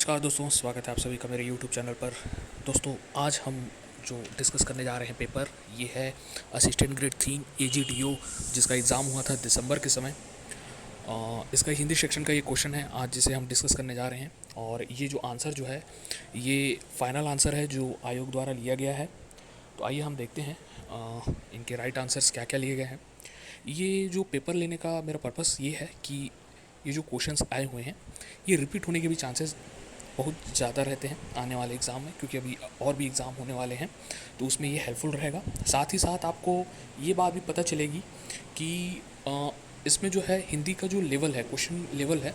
नमस्कार दोस्तों, स्वागत है आप सभी का मेरे YouTube चैनल पर। दोस्तों, आज हम जो डिस्कस करने जा रहे हैं पेपर, ये है असिस्टेंट ग्रेड 3 AGDO, जिसका एग्ज़ाम हुआ था दिसंबर के समय। इसका हिंदी सेक्शन का ये क्वेश्चन है आज जिसे हम डिस्कस करने जा रहे हैं। और ये जो आंसर जो है, ये फाइनल आंसर है जो आयोग द्वारा लिया गया है। तो आइए हम देखते हैं इनके राइट आंसर्स क्या क्या लिए गए हैं। ये जो पेपर लेने का मेरा पर्पस ये है कि ये जो क्वेश्चंस आए हुए हैं, ये रिपीट होने के भी चांसेस बहुत ज़्यादा रहते हैं आने वाले एग्ज़ाम में, क्योंकि अभी और भी एग्ज़ाम होने वाले हैं। तो उसमें ये हेल्पफुल रहेगा। साथ ही साथ आपको ये बात भी पता चलेगी कि इसमें जो है हिंदी का जो लेवल है, क्वेश्चन लेवल है,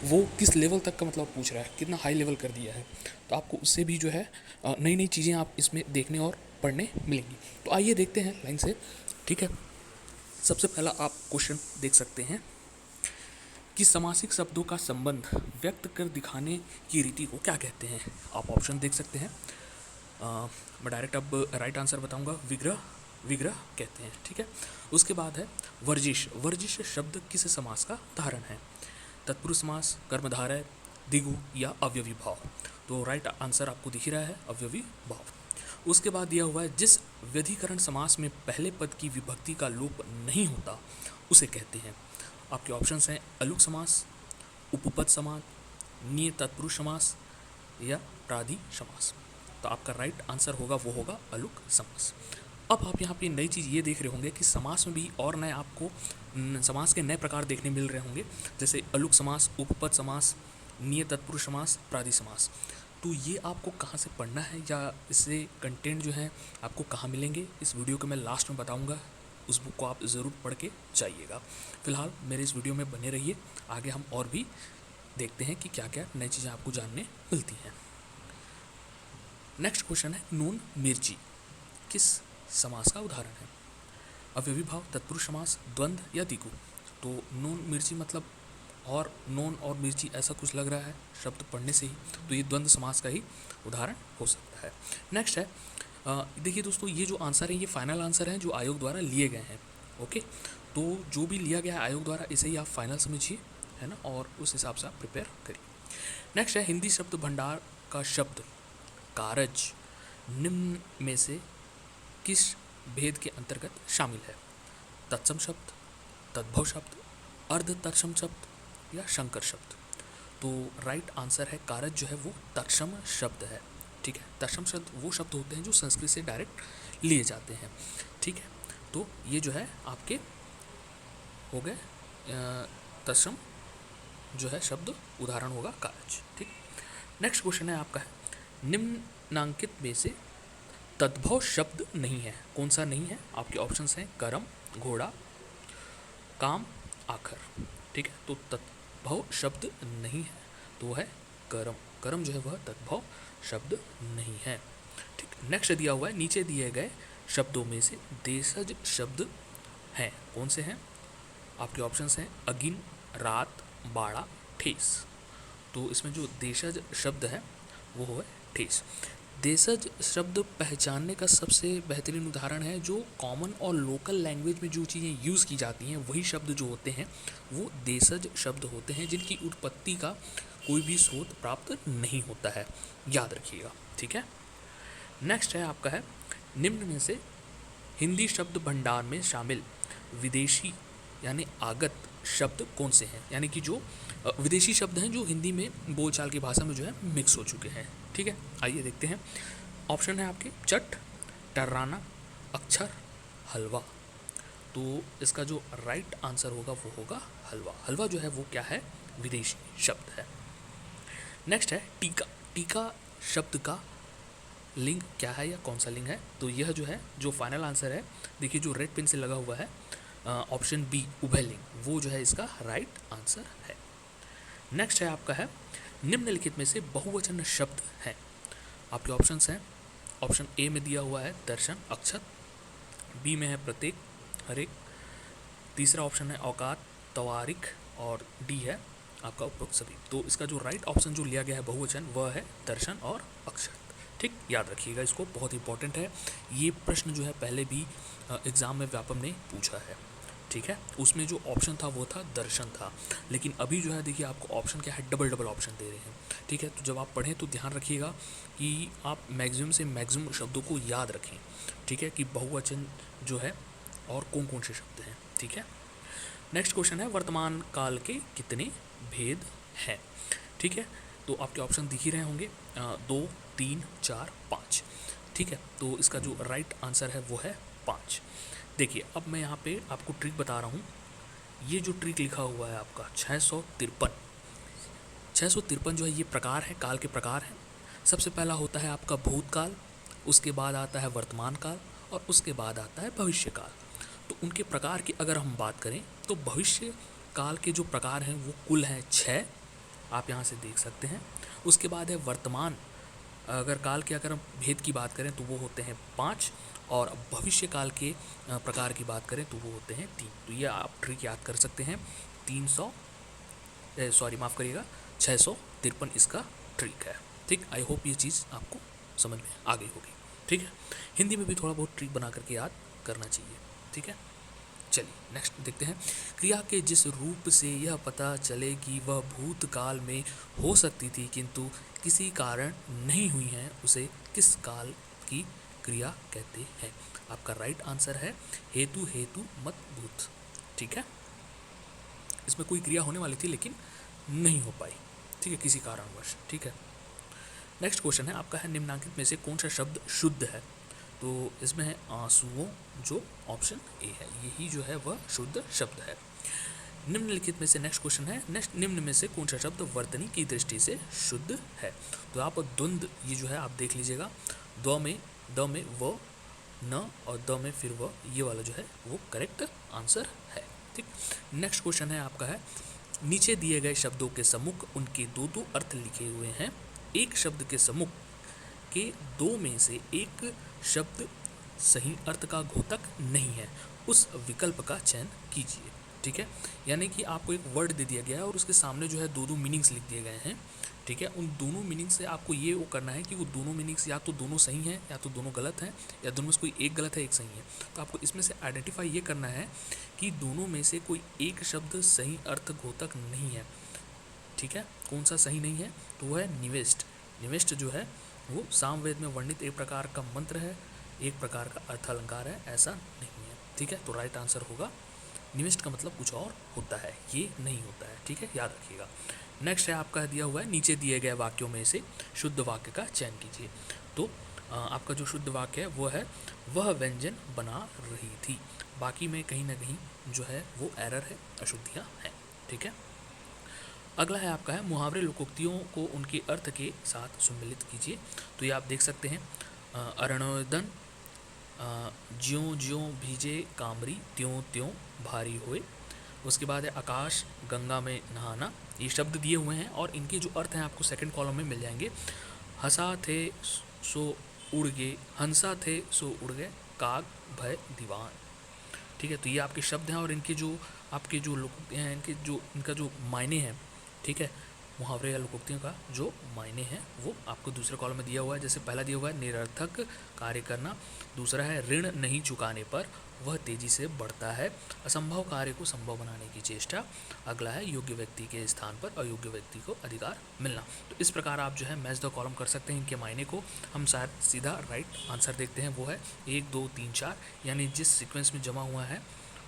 वो किस लेवल तक का मतलब पूछ रहा है, कितना हाई लेवल कर दिया है। तो आपको उससे भी जो है नई नई चीज़ें आप इसमें देखने और पढ़ने मिलेंगी। तो आइए देखते हैं लाइन से। ठीक है, सबसे पहला आप क्वेश्चन देख सकते हैं कि समासिक शब्दों का संबंध व्यक्त कर दिखाने की रीति को क्या कहते हैं। आप ऑप्शन देख सकते हैं। मैं डायरेक्ट अब राइट आंसर बताऊंगा। विग्रह, विग्रह कहते हैं। ठीक है, उसके बाद है वर्जिश। वर्जिश शब्द किस समास का उदाहरण है? तत्पुरुष समास, कर्मधारय, द्विगु या अवयवी भाव। तो राइट आंसर आपको दिख ही रहा है, अवयवी भाव। उसके बाद दिया हुआ है जिस व्यधिकरण समास में पहले पद की विभक्ति का लोप नहीं होता उसे कहते हैं। आपके ऑप्शंस हैं अलुक समास, उपपद समास, निय तत्पुरुष समास या प्राधि समास। तो आपका राइट आंसर होगा वो होगा अलुक समास। अब आप यहाँ पे नई चीज़ ये देख रहे होंगे कि समास में भी और नए आपको समास के नए प्रकार देखने मिल रहे होंगे, जैसे अलुक समास, उपपद समास, निय तत्पुरुष समास, प्राधि समास। तो ये आपको कहाँ से पढ़ना है या इससे कंटेंट जो है आपको कहाँ मिलेंगे, इस वीडियो के मैं लास्ट में बताऊँगा। उस बुक को आप ज़रूर पढ़ के जाइएगा। फिलहाल मेरे इस वीडियो में बने रहिए, आगे हम और भी देखते हैं कि क्या क्या नई चीज़ें आपको जानने मिलती हैं। नेक्स्ट क्वेश्चन है नून मिर्ची किस समास का उदाहरण है? अवयवी भाव, तत्पुरुष समास, द्वंद्व या द्विगु। तो नून मिर्ची मतलब और नून और मिर्ची ऐसा कुछ लग रहा है शब्द पढ़ने से ही, तो ये द्वंद्व समास का ही उदाहरण हो सकता है। नेक्स्ट है देखिए दोस्तों, ये जो आंसर है ये फाइनल आंसर है जो आयोग द्वारा लिए गए हैं। ओके, तो जो भी लिया गया है आयोग द्वारा इसे ही आप फाइनल समझिए, है ना, और उस हिसाब से आप प्रिपेयर करिए। नेक्स्ट है हिंदी शब्द भंडार का शब्द कारज निम्न में से किस भेद के अंतर्गत शामिल है? तत्सम शब्द, तद्भव शब्द, अर्ध तत्सम शब्द या शंकर शब्द। तो राइट आंसर है कारज जो है वो तत्सम शब्द है। ठीक है, तत्सम शब्द वो शब्द होते हैं जो संस्कृत से डायरेक्ट लिए जाते हैं। ठीक है, तो ये जो है आपके हो गए तत्सम जो है शब्द उदाहरण होगा कारज। ठीक, नेक्स्ट क्वेश्चन है आपका है निम्नांकित में से तद्भव शब्द नहीं है, कौन सा नहीं है? आपके ऑप्शंस हैं करम, घोड़ा, काम, आखर। ठीक है, तो तद्भव शब्द नहीं है तो है करम। करम जो है वह तद्भव शब्द नहीं है। ठीक, नेक्स्ट दिया हुआ है नीचे दिए गए शब्दों में से देशज शब्द हैं, कौन से हैं? आपके ऑप्शंस हैं अगिन, रात, बाड़ा, ठेस। तो इसमें जो देशज शब्द है वो है ठेस। देशज शब्द पहचानने का सबसे बेहतरीन उदाहरण है जो कॉमन और लोकल लैंग्वेज में जो चीज़ें यूज़ की जाती हैं वही शब्द जो होते हैं वो देशज शब्द होते हैं, जिनकी उत्पत्ति का कोई भी स्रोत प्राप्त नहीं होता है, याद रखिएगा। ठीक है, नेक्स्ट है आपका है निम्न में से हिंदी शब्द भंडार में शामिल विदेशी यानी आगत शब्द कौन से हैं? यानी कि जो विदेशी शब्द हैं जो हिंदी में बोलचाल की भाषा में जो है मिक्स हो चुके हैं। ठीक है, आइए देखते हैं। ऑप्शन है आपके चट, टर्राना, अक्षर, हलवा। तो इसका जो राइट आंसर होगा वो होगा हलवा। हलवा जो है वो क्या है? विदेशी शब्द है। नेक्स्ट है टीका। टीका शब्द का लिंग क्या है या कौन सा लिंग है? तो यह जो है जो फाइनल आंसर है, देखिए जो रेड पेन से लगा हुआ है ऑप्शन बी उभयलिंग, वो जो है इसका राइट आंसर है। नेक्स्ट है आपका है निम्नलिखित में से बहुवचन शब्द हैं। आपके ऑप्शंस हैं ऑप्शन ए में दिया हुआ है दर्शन, अक्षत, बी में है प्रत्येक, हरेक, तीसरा ऑप्शन है औकात, तवारिख और डी है आपका उपरोक्त सभी। तो इसका जो राइट ऑप्शन जो लिया गया है बहुवचन वह है दर्शन और अक्षत। ठीक, याद रखिएगा इसको, बहुत इंपॉर्टेंट है ये प्रश्न जो है पहले भी एग्ज़ाम में व्यापम ने पूछा है। ठीक है, उसमें जो ऑप्शन था वो था दर्शन था, लेकिन अभी जो है देखिए आपको ऑप्शन क्या है, डबल डबल ऑप्शन दे रहे हैं। ठीक है, तो जब आप पढ़ें तो ध्यान रखिएगा कि आप मैक्सिमम से मैक्सिमम शब्दों को याद रखें। ठीक है, कि बहुवचन जो है और कौन कौन से शब्द हैं। ठीक है, नेक्स्ट क्वेश्चन है वर्तमान काल के कितने भेद हैं। ठीक है, तो आपके ऑप्शन दिख ही रहे होंगे, 2, 3, 4, 5। ठीक है, तो इसका जो राइट आंसर है वो है 5। देखिए अब मैं यहाँ पे आपको ट्रिक बता रहा हूँ। ये जो ट्रिक लिखा हुआ है आपका 653 जो है ये प्रकार है, काल के प्रकार हैं। सबसे पहला होता है आपका भूतकाल, उसके बाद आता है वर्तमान काल और उसके बाद आता है भविष्य काल। तो उनके प्रकार की अगर हम बात करें तो भविष्य काल के जो प्रकार हैं वो कुल हैं 6, आप यहाँ से देख सकते हैं। उसके बाद है वर्तमान अगर काल के अगर हम भेद की बात करें तो वो होते हैं 5, और भविष्य काल के प्रकार की बात करें तो वो होते हैं 3। तो ये आप ट्रिक याद कर सकते हैं। 300 सॉरी माफ़ करिएगा 653 इसका ट्रिक है। ठीक, आई होप ये चीज़ आपको समझ में आ गई होगी। ठीक है, हिंदी में भी थोड़ा बहुत ट्रिक बना करके याद करना चाहिए। ठीक है, चलिए नेक्स्ट देखते हैं। क्रिया के जिस रूप से यह पता चले कि वह भूतकाल में हो सकती थी किंतु किसी कारण नहीं हुई है, उसे किस काल की क्रिया कहते हैं। आपका राइट आंसर है हेतु हेतु मत भूत। ठीक है, इसमें कोई क्रिया होने वाली थी लेकिन नहीं हो पाई। ठीक है, किसी कारणवश। ठीक है, नेक्स्ट क्वेश्चन है आपका है निम्नलिखित में से कौन सा शब्द शुद्ध है। तो इसमें है आंसुओं, जो ऑप्शन ए है, यही जो है वह शुद्ध शब्द है। निम्नलिखित में से नेक्स्ट क्वेश्चन है निम्न में से कौन सा शब्द वर्तनी की दृष्टि से शुद्ध है। तो आप द्वंद्व ये जो है आप देख लीजिएगा, द में व न और द में फिर व, ये वाला जो है वो करेक्ट आंसर है। ठीक, नेक्स्ट क्वेश्चन है आपका है नीचे दिए गए शब्दों के सम्मुख उनके दो दो अर्थ लिखे हुए हैं, एक शब्द के सम्मुख के दो में से एक शब्द सही अर्थ का घोतक नहीं है, उस विकल्प का चयन कीजिए। ठीक है, यानी कि आपको एक वर्ड दे दिया गया है और उसके सामने जो है दो दो मीनिंग्स लिख दिए गए हैं। ठीक है, उन दोनों मीनिंग से आपको ये वो करना है कि वो दोनों मीनिंग्स या तो दोनों सही हैं या तो दोनों गलत हैं, या दोनों में से कोई एक गलत है एक सही है। तो आपको इसमें से आइडेंटिफाई ये करना है कि दोनों में से कोई एक शब्द सही अर्थ घोतक नहीं है। ठीक है, कौन सा सही नहीं है, तो वो है निविष्ट। निविष्ट जो है वो सामवेद में वर्णित एक प्रकार का मंत्र है, एक प्रकार का अर्थ अलंकार है, ऐसा नहीं है। ठीक है, तो राइट आंसर होगा निविष्ट का मतलब कुछ और होता है, ये नहीं होता है। ठीक है, याद रखिएगा। नेक्स्ट है आपका दिया हुआ है नीचे दिए गए वाक्यों में से शुद्ध वाक्य का चयन कीजिए। तो आपका जो शुद्ध वाक्य है वो है वह व्यंजन बना रही थी। बाकी में कहीं ना कहीं जो है वो एरर है, अशुद्धियाँ हैं। ठीक है, अगला है आपका है मुहावरे लोकोक्तियों को उनके अर्थ के साथ सम्मिलित कीजिए। तो ये आप देख सकते हैं अरणोदन, ज्यों ज्यों भीजे कामरी त्यों त्यों भारी होए। उसके बाद है आकाश गंगा में नहाना। ये शब्द दिए हुए हैं और इनके जो अर्थ हैं आपको सेकंड कॉलम में मिल जाएंगे। हंसा थे सो उड़ गए, हंसा थे सो उड़ गए, काग भय दीवान। ठीक है, तो ये आपके शब्द हैं और इनके जो आपके जो लोकोक्ति हैं इनका जो मायने हैं। ठीक है, मुहावरे या लोकोक्तियों का जो मायने हैं वो आपको दूसरे कॉलम में दिया हुआ है। जैसे पहला दिया हुआ है निरर्थक कार्य करना, दूसरा है ऋण नहीं चुकाने पर वह तेजी से बढ़ता है, असंभव कार्य को संभव बनाने की चेष्टा, अगला है योग्य व्यक्ति के स्थान पर अयोग्य व्यक्ति को अधिकार मिलना। तो इस प्रकार आप जो है मैच द कॉलम कर सकते हैं इनके मायने को। हम शायद सीधा राइट आंसर देखते हैं, वो है 1 2 3 4, यानी जिस सीक्वेंस में जमा हुआ है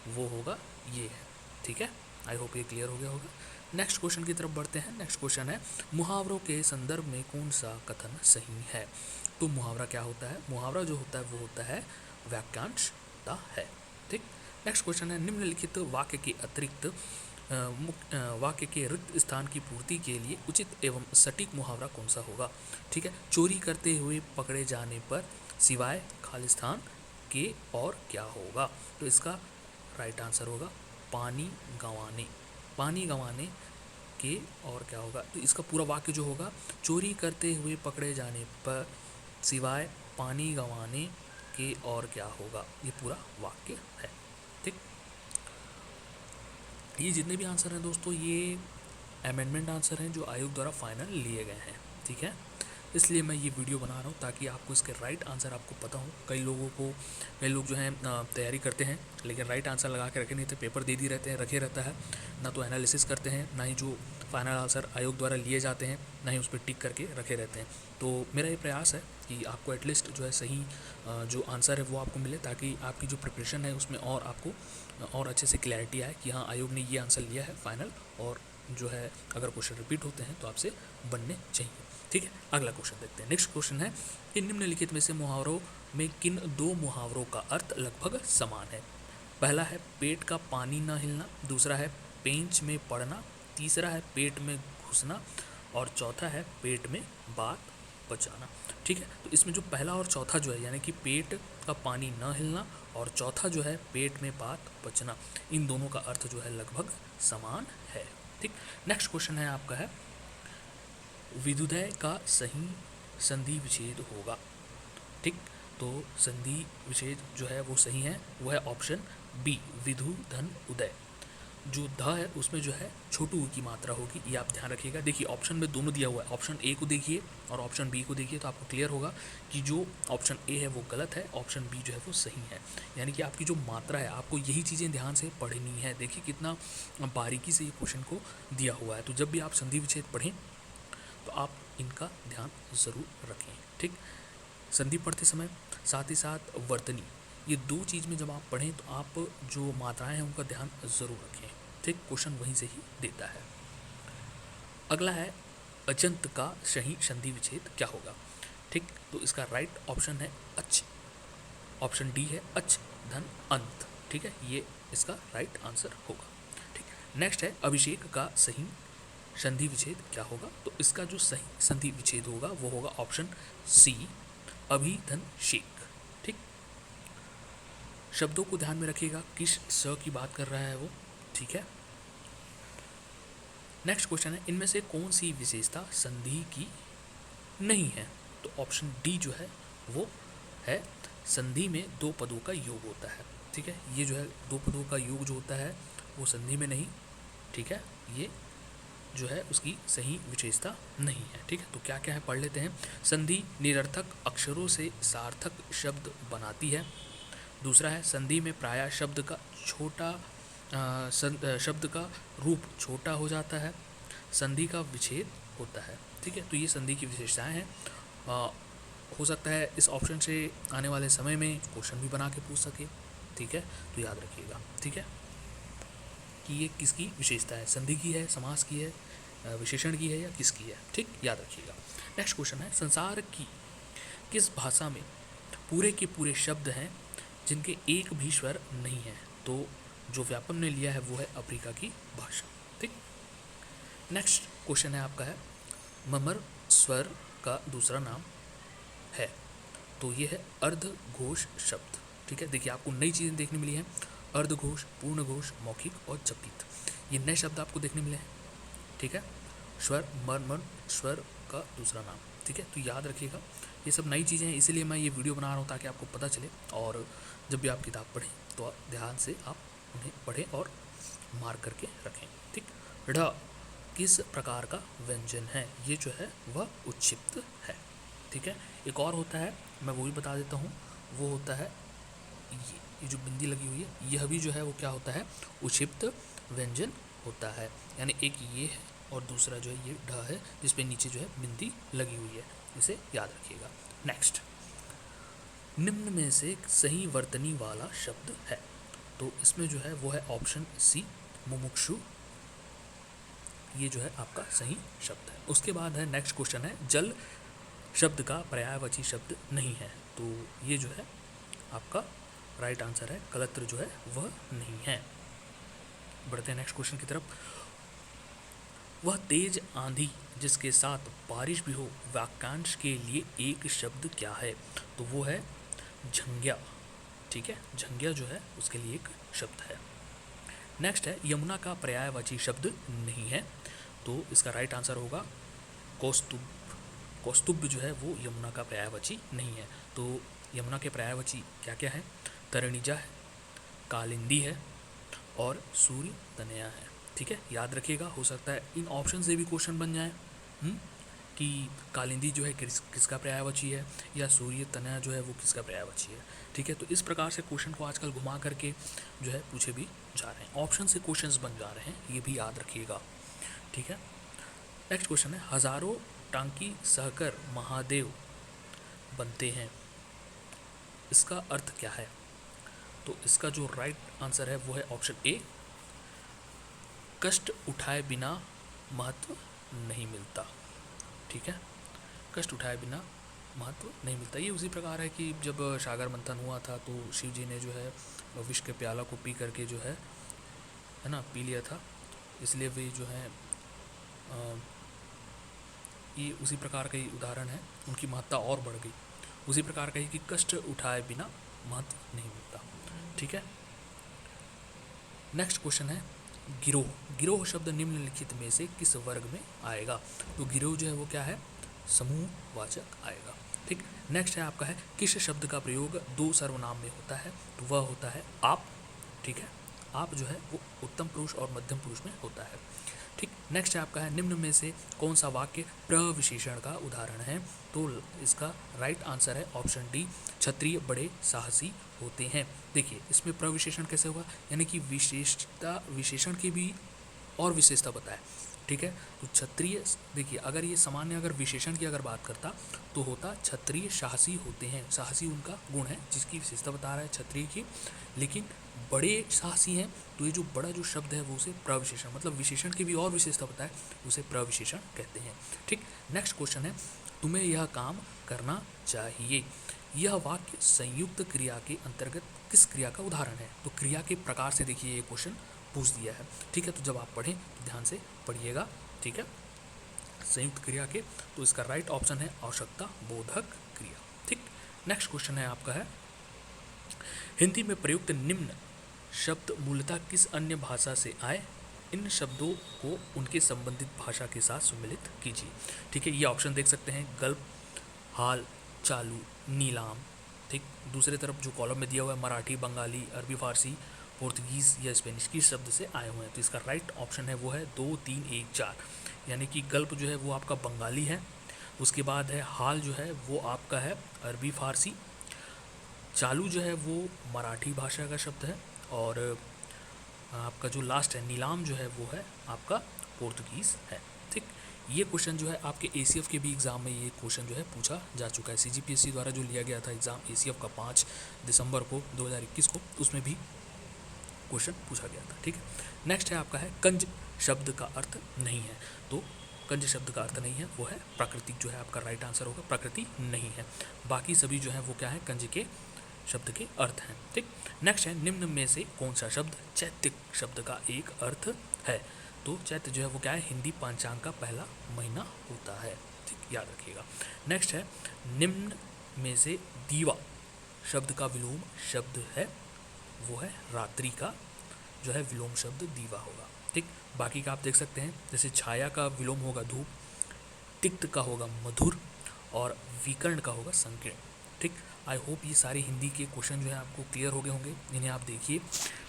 वो होगा ये है। ठीक है, आई होप ये क्लियर हो गया होगा। नेक्स्ट क्वेश्चन की तरफ बढ़ते हैं। नेक्स्ट क्वेश्चन है मुहावरों के संदर्भ में कौन सा कथन सही है। तो मुहावरा क्या होता है, मुहावरा जो होता है वो होता है वाक्यांशता है। ठीक, नेक्स्ट क्वेश्चन है निम्नलिखित वाक्य के अतिरिक्त वाक्य के रिक्त स्थान की पूर्ति के लिए उचित एवं सटीक मुहावरा कौन सा होगा। ठीक है, चोरी करते हुए पकड़े जाने पर सिवाय खालिस्तान के और क्या होगा। तो इसका राइट आंसर होगा पानी गंवाने। पानी गंवाने के और क्या होगा, तो इसका पूरा वाक्य जो होगा चोरी करते हुए पकड़े जाने पर सिवाय पानी गंवाने के और क्या होगा, ये पूरा वाक्य है। ठीक, ये जितने भी आंसर हैं दोस्तों ये अमेंडमेंट आंसर हैं जो आयोग द्वारा फाइनल लिए गए हैं। ठीक है, इसलिए मैं ये वीडियो बना रहा हूँ ताकि आपको इसके राइट आंसर आपको पता हो। कई लोग जो हैं तैयारी करते हैं लेकिन राइट आंसर लगा के रखे नहीं थे, पेपर दे दी रहते हैं, रखे रहता है, ना तो एनालिसिस करते हैं, ना ही जो फाइनल आंसर आयोग द्वारा लिए जाते हैं, ना ही उस पर टिक करके रखे रहते हैं। तो मेरा ये प्रयास है कि आपको एटलीस्ट जो है सही जो आंसर है वो आपको मिले, ताकि आपकी जो प्रिपरेशन है उसमें और आपको और अच्छे से क्लैरिटी आए कि हाँ आयोग ने ये आंसर लिया है फाइनल, और जो है अगर क्वेश्चन रिपीट होते हैं तो आपसे बनने चाहिए। ठीक है, अगला क्वेश्चन देखते हैं। नेक्स्ट क्वेश्चन है कि निम्नलिखित में से मुहावरों में किन दो मुहावरों का अर्थ लगभग समान है? पहला है पेट का पानी न हिलना, दूसरा है पेंच में पड़ना, तीसरा है पेट में घुसना, और चौथा है पेट में बात बचाना। ठीक है, तो इसमें जो पहला और चौथा जो है यानी कि पेट का पानी न हिलना और चौथा जो है पेट में बात बचना, इन दोनों का अर्थ जो है लगभग समान है। ठीक, नेक्स्ट क्वेश्चन है आपका है विदुदय का सही संधि विच्छेद होगा। ठीक, तो संधि विच्छेद जो है वो सही है, वो है ऑप्शन बी, विधु धन उदय। जो ध है उसमें जो है छोटू की मात्रा होगी, ये आप ध्यान रखिएगा। देखिए ऑप्शन में दोनों दिया हुआ है, ऑप्शन ए को देखिए और ऑप्शन बी को देखिए, तो आपको क्लियर होगा कि जो ऑप्शन ए है वो गलत है, ऑप्शन बी जो है वो सही है। यानी कि आपकी जो मात्रा है आपको यही चीज़ें ध्यान से पढ़नी है। देखिए कितना बारीकी से ये क्वेश्चन को दिया हुआ है। तो जब भी आप संधि विच्छेद पढ़ें तो आप इनका ध्यान ज़रूर रखें। ठीक, संधि पढ़ते समय साथ ही साथ वर्तनी, ये दो चीज़ में जब आप पढ़ें तो आप जो मात्राएं हैं उनका ध्यान ज़रूर रखें। ठीक, क्वेश्चन वहीं से ही देता है। अगला है अजंत का सही संधि विच्छेद क्या होगा? ठीक, तो इसका राइट ऑप्शन है अच, ऑप्शन डी है अच धन अंत। ठीक है, ये इसका राइट आंसर होगा। ठीक, नेक्स्ट है अभिषेक का सही संधि विच्छेद क्या होगा? तो इसका जो सही संधि विच्छेद होगा वो होगा ऑप्शन सी, अभि धन शेक। ठीक, शब्दों को ध्यान में रखिएगा, किस स की बात कर रहा है वो। ठीक है, नेक्स्ट क्वेश्चन है इनमें से कौन सी विशेषता संधि की नहीं है? तो ऑप्शन डी जो है वो है संधि में दो पदों का योग होता है। ठीक है, ये जो है दो पदों का योग जो होता है वो संधि में नहीं। ठीक है, ये जो है उसकी सही विशेषता नहीं है। ठीक है, तो क्या क्या है पढ़ लेते हैं। संधि निरर्थक अक्षरों से सार्थक शब्द बनाती है। दूसरा है संधि में प्रायः शब्द का शब्द का रूप छोटा हो जाता है। संधि का विच्छेद होता है। ठीक है, तो ये संधि की विशेषताएं हैं। हो सकता है इस ऑप्शन से आने वाले समय में क्वेश्चन भी बना के पूछ सके। ठीक है, तो याद रखिएगा। ठीक है, कि ये किसकी विशेषता है, संधि की है, समास की है, विशेषण की है या किसकी है। ठीक, याद रखिएगा। नेक्स्ट क्वेश्चन है संसार की किस भाषा में पूरे के पूरे शब्द हैं जिनके एक भी स्वर नहीं है? तो जो व्यापम ने लिया है वो है अफ्रीका की भाषा। ठीक, नेक्स्ट क्वेश्चन है आपका है ममर स्वर का दूसरा नाम है? तो ये है अर्धघोष शब्द। ठीक है, देखिए आपको नई चीज़ें देखने मिली हैं, अर्धघोष, पूर्ण घोष, मौखिक और जपित, ये नए शब्द आपको देखने मिले हैं। ठीक है, स्वर, मर्मर स्वर का दूसरा नाम। ठीक है, तो याद रखिएगा ये सब नई चीज़ें हैं, इसीलिए मैं ये वीडियो बना रहा हूँ ताकि आपको पता चले, और जब भी आप किताब पढ़ें तो ध्यान से आप उन्हें पढ़ें और मार्क करके रखें। ठीक, ढ किस प्रकार का व्यंजन है? ये जो है वह उच्छिप्त है। ठीक है, एक और होता है, मैं वो भी बता देता हूँ, वो होता है ये जो बिंदी लगी हुई है, यह भी जो है वो क्या होता है, उच्छिप्त व्यंजन होता है। यानी एक ये है और दूसरा जो है ये ढ है जिसपे नीचे जो है बिंदी लगी हुई है, इसे याद रखिएगा। नेक्स्ट, निम्न में से सही वर्तनी वाला शब्द है? तो इसमें जो है वो है ऑप्शन सी, मुमुक्षु, ये जो है आपका सही शब्द है। उसके बाद है नेक्स्ट क्वेश्चन है जल शब्द का पर्यायवाची शब्द नहीं है? तो ये जो है आपका राइट आंसर है, कलत्र जो है वह नहीं है। बढ़ते हैं नेक्स्ट क्वेश्चन की तरफ। वह तेज आंधी जिसके साथ बारिश भी हो, वाक्यांश के लिए एक शब्द क्या है? तो वो है झंग्या। ठीक है, झंग्या जो है उसके लिए एक शब्द है। नेक्स्ट है यमुना का पर्यायवाची शब्द नहीं है? तो इसका राइट आंसर होगा कौस्तुभ। कौस्तुभ जो है वो यमुना का पर्यायवाची नहीं है। तो यमुना के पर्यायवाची क्या क्या है? तरणिजा है, कालिंदी है और सूर्य तनया है। ठीक है, याद रखिएगा, हो सकता है इन ऑप्शन से भी क्वेश्चन बन जाए। कि कालिंदी जो है किसका पर्यायवाची है, या सूर्य तना जो है वो किसका पर्यायवाची है। ठीक है, तो इस प्रकार से क्वेश्चन को आजकल घुमा करके जो है पूछे भी जा रहे हैं, ऑप्शन से क्वेश्चंस बन जा रहे हैं, ये भी याद रखिएगा। ठीक है, नेक्स्ट क्वेश्चन है, हजारों टांकी सहकर महादेव बनते हैं, इसका अर्थ क्या है। तो इसका जो राइट आंसर है वो है ऑप्शन ए, कष्ट उठाए बिना महत्व नहीं मिलता। ठीक है, कष्ट उठाए बिना महत्व नहीं मिलता। ये उसी प्रकार है कि जब सागर मंथन हुआ था तो शिव जी ने जो है विष के प्याला को पी करके जो है ना पी लिया था, इसलिए वे जो है ये उसी प्रकार का ही उदाहरण है, उनकी महत्ता और बढ़ गई। उसी प्रकार का ही कि कष्ट उठाए बिना महत्व नहीं मिलता। ठीक है, नेक्स्ट क्वेश्चन है, गिरोह। गिरोह शब्द निम्नलिखित में से किस वर्ग में आएगा। तो गिरोह जो है वो क्या है, समूहवाचक आएगा। ठीक, नेक्स्ट है आपका है, किस शब्द का प्रयोग दो सर्वनाम में होता है। तो वह होता है आप। ठीक है, आप जो है वो उत्तम पुरुष और मध्यम पुरुष में होता है। ठीक, नेक्स्ट है आपका है, निम्न में से कौन सा वाक्य प्रविशेषण का उदाहरण है। तो इसका राइट आंसर है ऑप्शन डी, क्षत्रिय बड़े साहसी होते हैं। देखिए इसमें प्रविशेषण कैसे होगा, यानी कि विशेषता विशेषण की भी और विशेषता बताए। ठीक है, तो क्षत्रिय, देखिए अगर ये सामान्य अगर विशेषण की अगर बात करता तो होता क्षत्रिय साहसी होते हैं, साहसी उनका गुण है जिसकी विशेषता बता रहा है क्षत्रिय की। लेकिन बड़े साहसी हैं, तो ये जो बड़ा जो शब्द है वो उसे प्रविशेषण, मतलब विशेषण की भी और विशेषता बताए, उसे प्रविशेषण कहते हैं। ठीक, नेक्स्ट क्वेश्चन है, तुम्हें यह काम करना चाहिए। यह वाक्य संयुक्त क्रिया के अंतर्गत किस क्रिया का उदाहरण है। तो क्रिया के प्रकार से देखिए ये क्वेश्चन पूछ दिया है। ठीक है, तो जब आप पढ़ें तो ध्यान से पढ़िएगा। ठीक है, संयुक्त क्रिया के, तो इसका राइट ऑप्शन है आवश्यकता बोधक क्रिया। ठीक, नेक्स्ट क्वेश्चन है आपका है, हिंदी में प्रयुक्त निम्न शब्द मूलतः किस अन्य भाषा से आए, इन शब्दों को उनके संबंधित भाषा के साथ सम्मिलित कीजिए। ठीक है, ये ऑप्शन देख सकते हैं, गल्प, हाल, चालू, नीलाम। ठीक, दूसरे तरफ जो कॉलम में दिया हुआ है मराठी, बंगाली, अरबी, फारसी, पुर्तगीज़ या स्पेनिश की शब्द से आए हुए हैं। तो इसका राइट ऑप्शन है वो है 2, 3, 1, 4, यानी कि गल्प जो है वो आपका बंगाली है, उसके बाद है हाल जो है वो आपका है अरबी फारसी, चालू जो है वो मराठी भाषा का शब्द है, और आपका जो लास्ट है नीलाम जो है वो है आपका पोर्तुगीज़ है। ठीक, ये क्वेश्चन जो है आपके एसीएफ के भी एग्ज़ाम में ये क्वेश्चन जो है पूछा जा चुका है, सीजीपीएससी द्वारा जो लिया गया था एग्ज़ाम एसीएफ का 5 दिसंबर को 2021 को, उसमें भी क्वेश्चन पूछा गया था। ठीक है, नेक्स्ट है आपका है, कंज शब्द का अर्थ नहीं है। तो कंज शब्द का अर्थ नहीं है वो है प्राकृतिक, जो है आपका राइट आंसर होगा, प्रकृति नहीं है। बाकी सभी जो है वो क्या है, कंज के शब्द के अर्थ हैं। ठीक, नेक्स्ट है, निम्न में से कौन सा शब्द चैत्य शब्द का एक अर्थ है। तो चैत्र जो है वो क्या है, हिंदी पंचांग का पहला महीना होता है। ठीक, याद रखिएगा। नेक्स्ट है, निम्न में से दीवा शब्द का विलोम शब्द है, वो है रात्रि का जो है विलोम शब्द दीवा होगा। ठीक, बाकी का आप देख सकते हैं, जैसे छाया का विलोम होगा धूप, तिक्त का होगा मधुर, और विकर्ण का होगा संकीर्ण। ठीक, आई होप ये सारे हिंदी के क्वेश्चन जो है आपको क्लियर हो गए होंगे, इन्हें आप देखिए।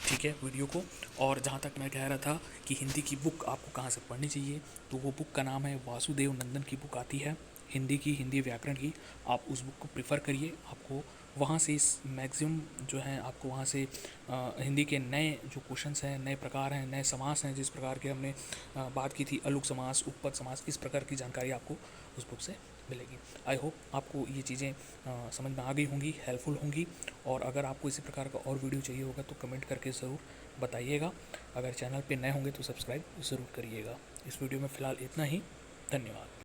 ठीक है, वीडियो को। और जहाँ तक मैं कह रहा था कि हिंदी की बुक आपको कहाँ से पढ़नी चाहिए, तो वो बुक का नाम है वासुदेव नंदन की बुक आती है हिंदी की, हिंदी व्याकरण की। आप उस बुक को प्रेफर करिए, आपको वहाँ से इस मैक्सिमम जो है आपको वहाँ से हिंदी के नए जो क्वेश्चंस हैं, नए प्रकार हैं, नए समास हैं, जिस प्रकार के हमने बात की थी, अलुक समास, उपपद समास, इस प्रकार की जानकारी आपको उस बुक से मिलेगी। आई होप आपको ये चीज़ें समझ में आ गई होंगी, हेल्पफुल होंगी। और अगर आपको इसी प्रकार का और वीडियो चाहिए होगा तो कमेंट करके ज़रूर बताइएगा। अगर चैनल पे नए होंगे तो सब्सक्राइब ज़रूर करिएगा। इस वीडियो में फ़िलहाल इतना ही, धन्यवाद।